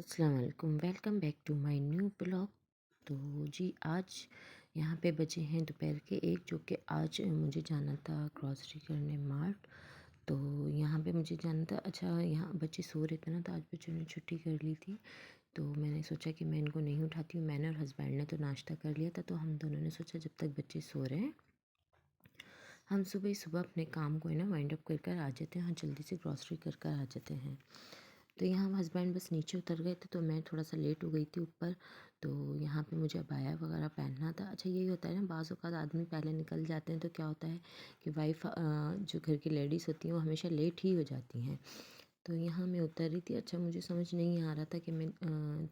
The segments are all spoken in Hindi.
अस्सलाम वालेकुम, welcome back to my new blog. तो जी आज यहाँ पे बजे हैं दोपहर के 1, जो कि आज मुझे जाना था ग्रॉसरी करने मार्ट। तो यहाँ पे मुझे जाना था। अच्छा, यहाँ बच्चे सो रहे थे ना, तो आज बच्चों ने छुट्टी कर ली थी। तो मैंने सोचा कि मैं इनको नहीं उठाती हूँ। मैंने और हस्बैंड ने तो नाश्ता कर लिया था, तो हम दोनों ने सोचा जब तक बच्चे सो रहे हैं हम सुबह ही सुबह अपने काम को है ना वाइंड अप कर कर आ जाते हैं, हाँ जल्दी से ग्रॉसरी कर कर आ जाते हैं। तो यहाँ हस्बैंड बस नीचे उतर गए थे, तो मैं थोड़ा सा लेट हो गई थी ऊपर। तो यहाँ पे मुझे अबाया वगैरह पहनना था। अच्छा, यही होता है ना, बाज़ औक़ात आदमी पहले निकल जाते हैं तो क्या होता है कि वाइफ़ जो घर की लेडीज़ होती हैं वो हमेशा लेट ही हो जाती हैं। तो यहाँ मैं उतर रही थी। अच्छा, मुझे समझ नहीं आ रहा था कि मैं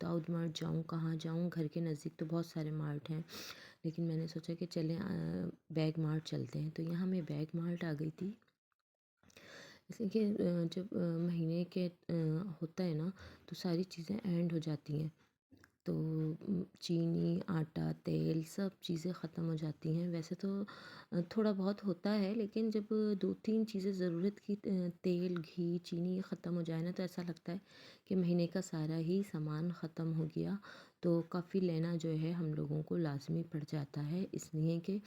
दाऊद मार्ट जाऊँ, कहाँ जाऊँ। घर के नज़दीक तो बहुत सारे मार्ट हैं, लेकिन मैंने सोचा कि चलें बैग मार्ट चलते हैं। तो यहाँ मैं बैग मार्ट आ गई थी। जैसे कि जब महीने के होता है ना, तो सारी चीज़ें एंड हो जाती हैं। तो चीनी, आटा, तेल सब चीज़ें ख़त्म हो जाती हैं। वैसे तो थोड़ा बहुत होता है, लेकिन जब 2-3 चीज़ें ज़रूरत की तेल, घी, चीनी ये ख़त्म हो जाए ना, तो ऐसा लगता है कि महीने का सारा ही सामान ख़त्म हो गया। तो काफ़ी लेना जो है हम लोगों को लाज़मी पड़ जाता है, इसलिए कि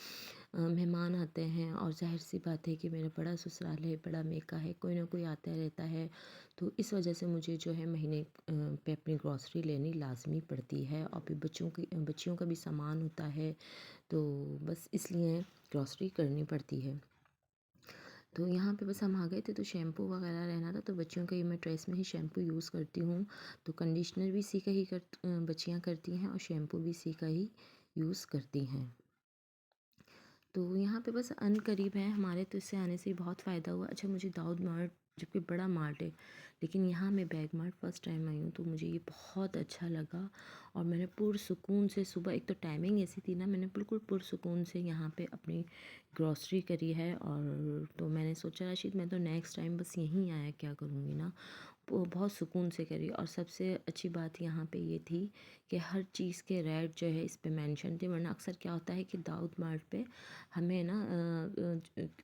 मेहमान आते हैं और ज़ाहिर-सी बात है कि मेरा बड़ा ससुराल है, बड़ा मेका है, कोई ना कोई आता रहता है। तो इस वजह से मुझे जो है महीने पे अपनी ग्रॉसरी लेनी लाज़मी पड़ती है, और फिर बच्चियों का भी सामान होता है, तो बस इसलिए ग्रॉसरी करनी पड़ती है। तो यहाँ पे बस हम आ गए थे, तो शैम्पू वगैरह लेना था। तो बच्चियों का ये मैं ट्रेस में ही शैम्पू यूज़ करती हूँ। तो कंडीशनर भी इसी का ही बच्चियाँ करती हैं, और शैम्पू भी इसी का ही यूज़ करती हैं। तो यहाँ पे बस अनकरीब है हमारे, तो इससे आने से बहुत फ़ायदा हुआ। अच्छा, मुझे दाऊद मार्ट, जबकि बड़ा मार्ट है, लेकिन यहाँ मैं bag mart first time I हूँ, तो मुझे ये बहुत अच्छा लगा। और मैंने पुरसुकून से सुबह, एक तो टाइमिंग ऐसी थी ना, मैंने बिल्कुल पुरसुकून से यहाँ पे अपनी ग्रॉसरी करी है। और तो मैंने सोचा राशिद, मैं तो नेक्स्ट टाइम बस यहीं आया क्या करूँगी ना। वो बहुत सुकून से करी। और सबसे अच्छी बात यहाँ पे ये थी कि हर चीज़ के रेट जो है इस पे मेंशन थे, वरना अक्सर क्या होता है कि दाऊद मार्ट पे हमें ना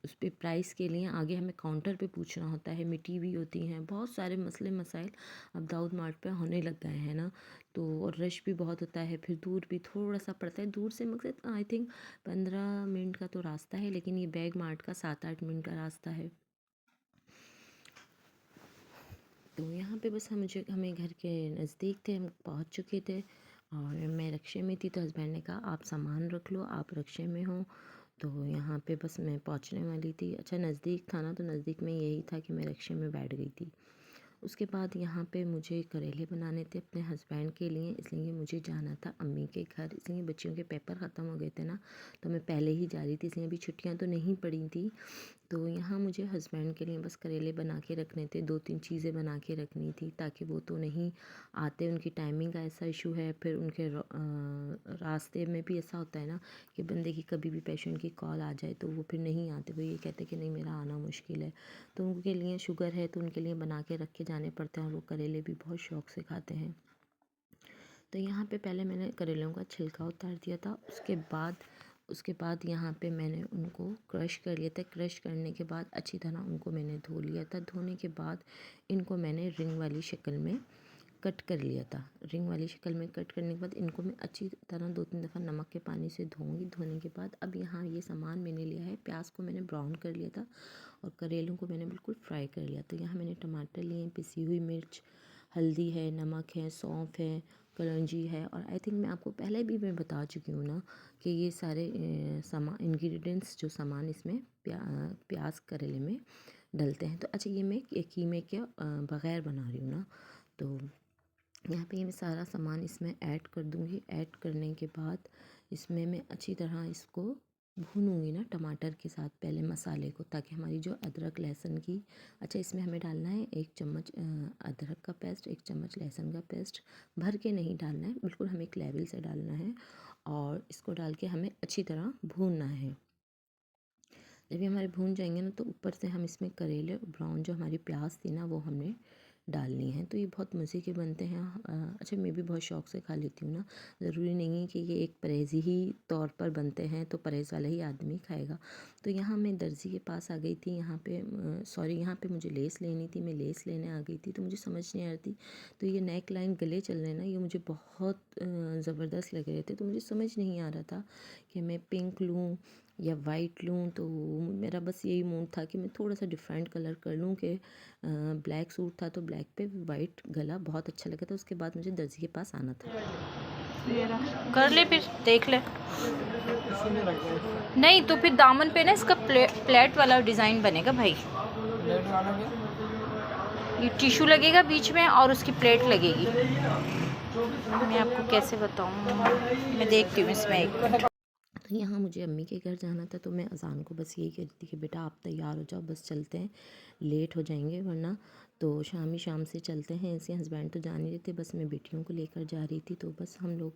उस पे प्राइस के लिए आगे हमें काउंटर पे पूछना होता है, मिटी भी होती हैं, बहुत सारे मसले मसाइल अब दाऊद मार्ट पे होने लग गए हैं ना। तो और रश भी बहुत होता है, फिर दूर भी थोड़ा सा पड़ता है। दूर से मकसद आई थिंक 15 मिनट का तो रास्ता है, लेकिन ये बैग मार्ट का 7-8 मिनट का रास्ता है। तो यहाँ पे बस हमें घर के नज़दीक थे, हम पहुँच चुके थे। और मैं रिक्शे में थी, तो हस्बैंड ने कहा आप सामान रख लो, आप रिक्शे में हो। तो यहाँ पे बस मैं पहुँचने वाली थी। अच्छा, नज़दीक था ना, तो नज़दीक में यही था कि मैं रिक्शे में बैठ गई थी। उसके बाद यहाँ पे मुझे करेले बनाने थे अपने हस्बैंड के लिए, इसलिए मुझे जाना था अम्मी के घर। इसलिए बच्चियों के पेपर ख़त्म हो गए थे ना, तो मैं पहले ही जा रही थी, इसलिए अभी छुट्टियाँ तो नहीं पड़ी थी। तो यहाँ मुझे हस्बैंड के लिए बस करेले बना के रखने थे, 2-3 चीज़ें बना के रखनी थी, ताकि वो तो नहीं आते, उनकी टाइमिंग का ऐसा इशू है। फिर उनके रास्ते में भी ऐसा होता है ना कि बंदे की कभी भी पेशेंट की कॉल आ जाए तो वो फिर नहीं आते, वो ये कहते कि नहीं मेरा आना मुश्किल है। तो उनके लिए शुगर है, तो उनके लिए बना के रख के जाने पड़ते हैं, और वो करेले भी बहुत शौक़ से खाते हैं। तो यहाँ पे पहले मैंने करेलों का छिलका उतार दिया था। उसके बाद यहाँ पे मैंने उनको क्रश कर लिया था। क्रश करने के बाद अच्छी तरह उनको मैंने धो लिया था। धोने के बाद इनको मैंने रिंग वाली शक्ल में कट कर लिया था। रिंग वाली शक्ल में कट करने के बाद इनको मैं अच्छी तरह 2-3 दफ़ा नमक के पानी से धोऊंगी। धोने के बाद अब यहाँ ये सामान मैंने लिया है। प्याज को मैंने ब्राउन कर लिया था, और करेलों को मैंने बिल्कुल फ्राई कर लिया। तो यहाँ मैंने टमाटर लिए, पिसी हुई मिर्च, हल्दी है, नमक है, सौंफ है, कलौंजी है। और आई थिंक मैं आपको पहले भी मैं बता चुकी हूँ ना कि ये सारे इंग्रेडिएंट्स जो सामान इसमें प्याज करेले में डलते हैं। तो अच्छा, ये मैं कीमे के बग़ैर बना रही हूँ ना। तो यहाँ पे ये मैं सारा सामान इसमें ऐड कर दूँगी। ऐड करने के बाद इसमें मैं अच्छी तरह इसको भूनूँगी ना टमाटर के साथ पहले मसाले को, ताकि हमारी जो अदरक लहसुन की, अच्छा इसमें हमें डालना है 1 चम्मच अदरक का पेस्ट, 1 चम्मच लहसुन का पेस्ट। भर के नहीं डालना है, बिल्कुल हमें एक लेवल से डालना है, और इसको डाल के हमें अच्छी तरह भूनना है। जब ये हमारे भून जाएंगे ना, तो ऊपर से हम इसमें करेले ब्राउन जो हमारी प्याज थी ना, वो हमने डालनी है। तो ये बहुत मज़े के बनते हैं। अच्छा, मैं भी बहुत शौक़ से खा लेती हूँ ना, ज़रूरी नहीं है कि ये एक परहेज़ी ही तौर पर बनते हैं तो परहेज़ वाला ही आदमी खाएगा। तो यहाँ मैं दर्जी के पास आ गई थी, यहाँ पे यहाँ पे मुझे लेस लेनी थी, मैं लेस लेने आ गई थी। तो मुझे समझ नहीं आ रही थी, तो ये नेक लाइन गले चल रहे हैं ना, ये मुझे बहुत ज़बरदस्त लग रहे थे। तो मुझे समझ नहीं आ रहा था कि मैं पिंक लूँ या वाइट लूँ। तो मेरा बस यही मूड था कि मैं थोड़ा सा डिफरेंट कलर कर लूँ, कि ब्लैक सूट था तो ब्लैक पे वाइट गला बहुत अच्छा लगा था। उसके बाद मुझे दर्जी के पास आना था। कर ले, फिर देख ले। नहीं तो फिर दामन पे ना इसका प्लेट वाला डिज़ाइन बनेगा भाई। ये टिश्यू लगेगा बीच में और उसकी प्लेट लगेगी। मैं आपको कैसे बताऊँ, मैं देखती हूँ इसमें एक। तो यहाँ मुझे अम्मी के घर जाना था, तो मैं अज़ान को बस यही कह रही थी कि बेटा आप तैयार हो जाओ, बस चलते हैं, लेट हो जाएंगे वरना। तो शाम ही शाम से चलते हैं, ऐसे हस्बैंड तो जा नहीं रहे थे, बस मैं बेटियों को लेकर जा रही थी। तो बस हम लोग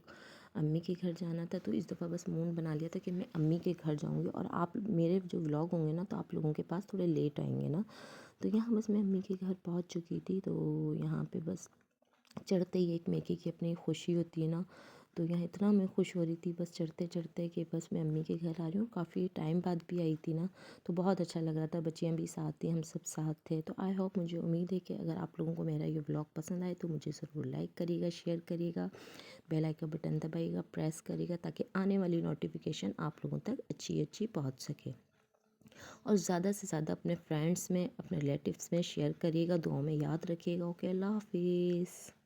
अम्मी के घर जाना था। तो इस दफ़ा बस मूड बना लिया था कि मैं अम्मी के घर जाऊँगी, और आप मेरे जो व्लॉग होंगे ना, तो आप लोगों के पास थोड़े लेट आएंगे ना। तो यहाँ बस मैं अम्मी के घर पहुँच चुकी थी। तो यहाँ पे बस चढ़ते ही एक मेके की अपनी खुशी होती है ना, तो यहाँ इतना मैं खुश हो रही थी बस चढ़ते चढ़ते कि बस मैं अम्मी के घर आ रही हूँ। काफ़ी टाइम बाद भी आई थी ना, तो बहुत अच्छा लग रहा था, बच्चियाँ भी साथ थी, हम सब साथ थे। तो आई होप, मुझे उम्मीद है कि अगर आप लोगों को मेरा ये व्लॉग पसंद आए तो मुझे ज़रूर लाइक करिएगा, शेयर करिएगा, बेल आइकन बटन दबाइएगा, प्रेस करिएगा, ताकि आने वाली नोटिफिकेशन आप लोगों तक अच्छी अच्छी पहुँच सके। और ज़्यादा से ज़्यादा अपने फ्रेंड्स में, अपने रिलेटिव्स में शेयर करिएगा, दुआओं में याद रखिएगा। ओके, अल्लाह हाफिज़।